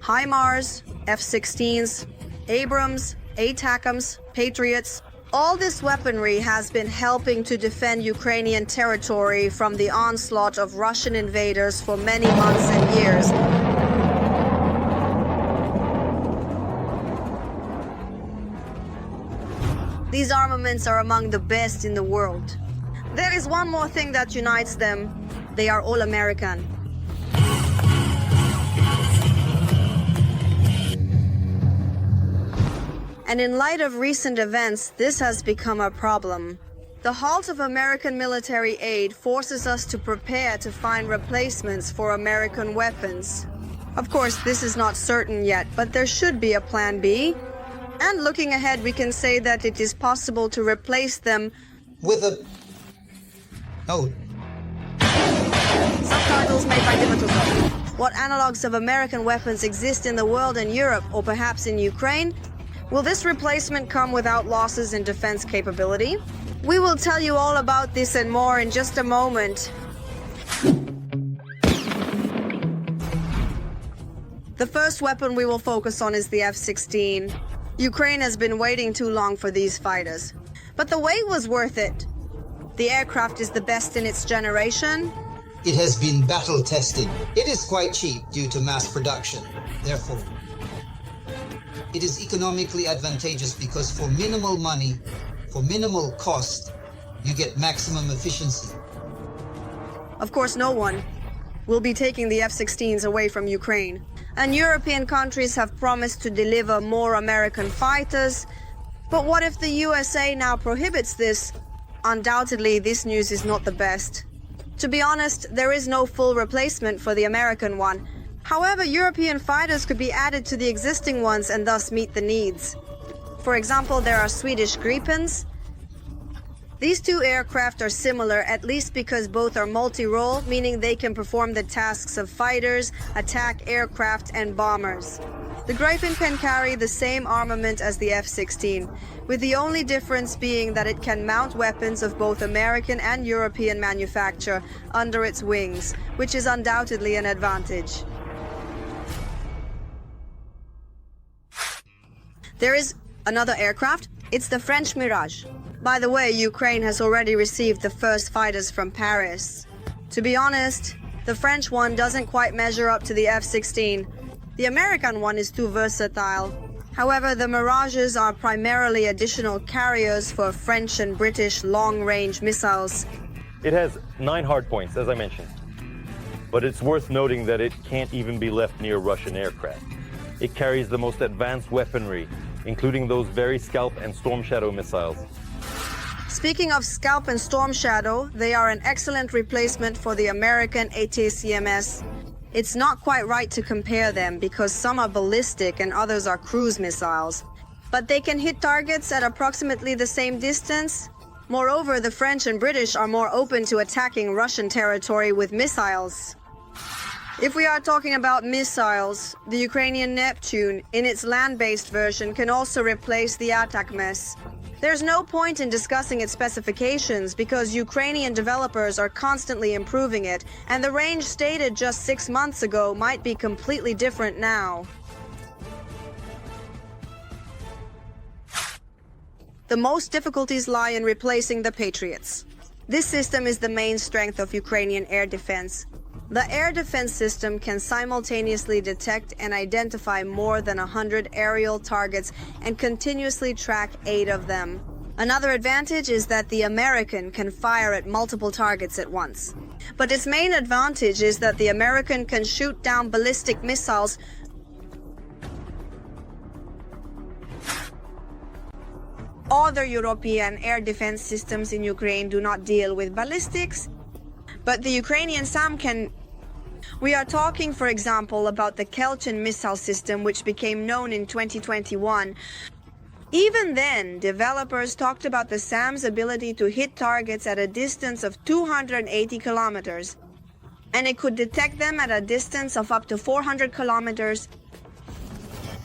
HIMARS, F-16s, Abrams, ATACMS, Patriots. All this weaponry has been helping to defend Ukrainian territory from the onslaught of Russian invaders for many months and years. These armaments are among the best in the world. There is one more thing that unites them. They are all American. And in light of recent events, this has become a problem. The halt of American military aid forces us to prepare to find replacements for American weapons. Of course, this is not certain yet, but there should be a plan B. And looking ahead, we can say that it is possible to replace them with a... Oh. Subtitles made by Dimitrovsky. What analogs of American weapons exist in the world and Europe, or perhaps in Ukraine? Will this replacement come without losses in defense capability? We will tell you all about this and more in just a moment. The first weapon we will focus on is the F-16. Ukraine has been waiting too long for these fighters. But the wait was worth it. The aircraft is the best in its generation. It has been battle-tested. It is quite cheap due to mass production. Therefore, it is economically advantageous because for minimal money, for minimal cost, you get maximum efficiency. Of course, no one will be taking the F-16s away from Ukraine. And European countries have promised to deliver more American fighters. But what if the USA now prohibits this? Undoubtedly, this news is not the best. To be honest, there is no full replacement for the American one. However, European fighters could be added to the existing ones and thus meet the needs. For example, there are Swedish Gripens. These two aircraft are similar, at least because both are multi-role, meaning they can perform the tasks of fighters, attack aircraft, and bombers. The Gripen can carry the same armament as the F-16, with the only difference being that it can mount weapons of both American and European manufacture under its wings, which is undoubtedly an advantage. There is another aircraft. It's the French Mirage. By the way, Ukraine has already received the first fighters from Paris. To be honest, the French one doesn't quite measure up to the F-16. The American one is too versatile. However, the Mirages are primarily additional carriers for French and British long-range missiles. It has 9 hardpoints, as I mentioned. But it's worth noting that it can't even be left near Russian aircraft. It carries the most advanced weaponry, including those very Scalp and Storm Shadow missiles. Speaking of Scalp and Storm Shadow, they are an excellent replacement for the American ATACMS. It's not quite right to compare them because some are ballistic and others are cruise missiles. But they can hit targets at approximately the same distance. Moreover, the French and British are more open to attacking Russian territory with missiles. If we are talking about missiles, the Ukrainian Neptune, in its land-based version, can also replace the ATACMS. There's no point in discussing its specifications because Ukrainian developers are constantly improving it, and the range stated just 6 months ago might be completely different now. The most difficulties lie in replacing the Patriots. This system is the main strength of Ukrainian air defense. The air defense system can simultaneously detect and identify more than 100 aerial targets and continuously track 8 of them. Another advantage is that the American can fire at multiple targets at once. But its main advantage is that the American can shoot down ballistic missiles Other European air defense systems in Ukraine do not deal with ballistics, but the Ukrainian SAM can. We are talking, for example, about the Kelchin missile system, which became known in 2021. Even then, developers talked about the SAM's ability to hit targets at a distance of 280 kilometers, and it could detect them at a distance of up to 400 kilometers.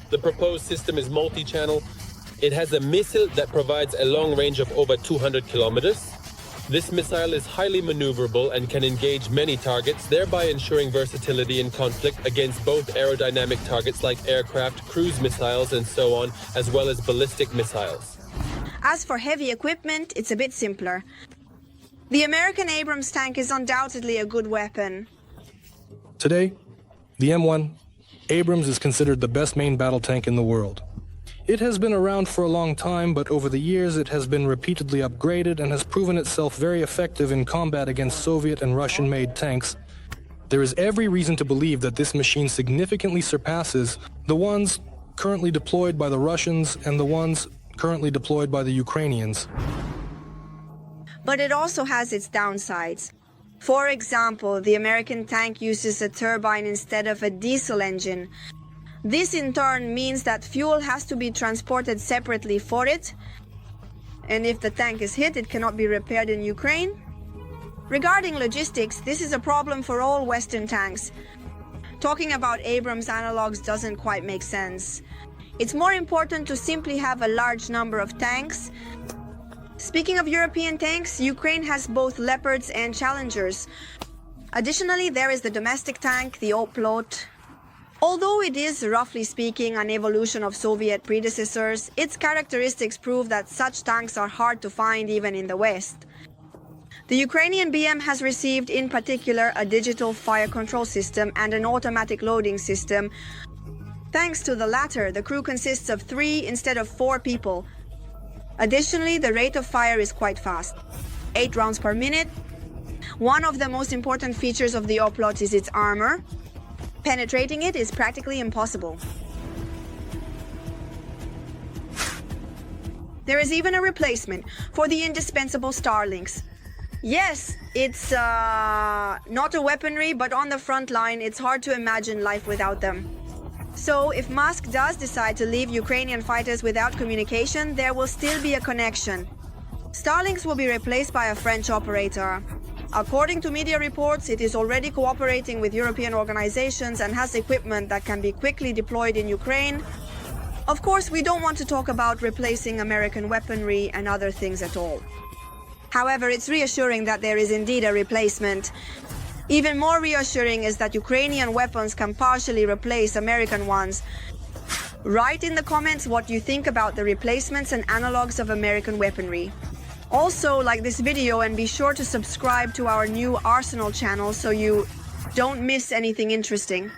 The proposed system is multi-channel. It has a missile that provides a long range of over 200 kilometers. This missile is highly maneuverable and can engage many targets, thereby ensuring versatility in conflict against both aerodynamic targets like aircraft, cruise missiles, and so on, as well as ballistic missiles. As for heavy equipment, it's a bit simpler. The American Abrams tank is undoubtedly a good weapon. Today, the M1 Abrams is considered the best main battle tank in the world. It has been around for a long time, but over the years it has been repeatedly upgraded and has proven itself very effective in combat against Soviet and Russian-made tanks. There is every reason to believe that this machine significantly surpasses the ones currently deployed by the Russians and the ones currently deployed by the Ukrainians. But it also has its downsides. For example, the American tank uses a turbine instead of a diesel engine. This in turn means that fuel has to be transported separately for it, and if the tank is hit, it cannot be repaired in Ukraine. Regarding logistics, this is a problem for all Western tanks. Talking about Abrams analogs doesn't quite make sense. It's more important to simply have a large number of tanks. Speaking of European tanks, Ukraine has both Leopards and Challengers. Additionally, there is the domestic tank, the onslaught. Although it is, roughly speaking, an evolution of Soviet predecessors, its characteristics prove that such tanks are hard to find even in the West. The Ukrainian BM has received, in particular, a digital fire control system and an automatic loading system. Thanks to the latter, the crew consists of 3 instead of 4 people. Additionally, the rate of fire is quite fast, 8 rounds per minute. One of the most important features of the onslaught is its armor. Penetrating it is practically impossible. There is even a replacement for the indispensable Starlinks. Yes, it's not a weaponry, but on the front line, it's hard to imagine life without them. So, if Musk does decide to leave Ukrainian fighters without communication, there will still be a connection. Starlinks will be replaced by a French operator. According to media reports, it is already cooperating with European organizations and has equipment that can be quickly deployed in Ukraine. Of course, we don't want to talk about replacing American weaponry and other things at all. However, it's reassuring that there is indeed a replacement. Even more reassuring is that Ukrainian weapons can partially replace American ones. Write in the comments what you think about the replacements and analogs of American weaponry. Also, like this video and be sure to subscribe to our new Arsenal channel so you don't miss anything interesting.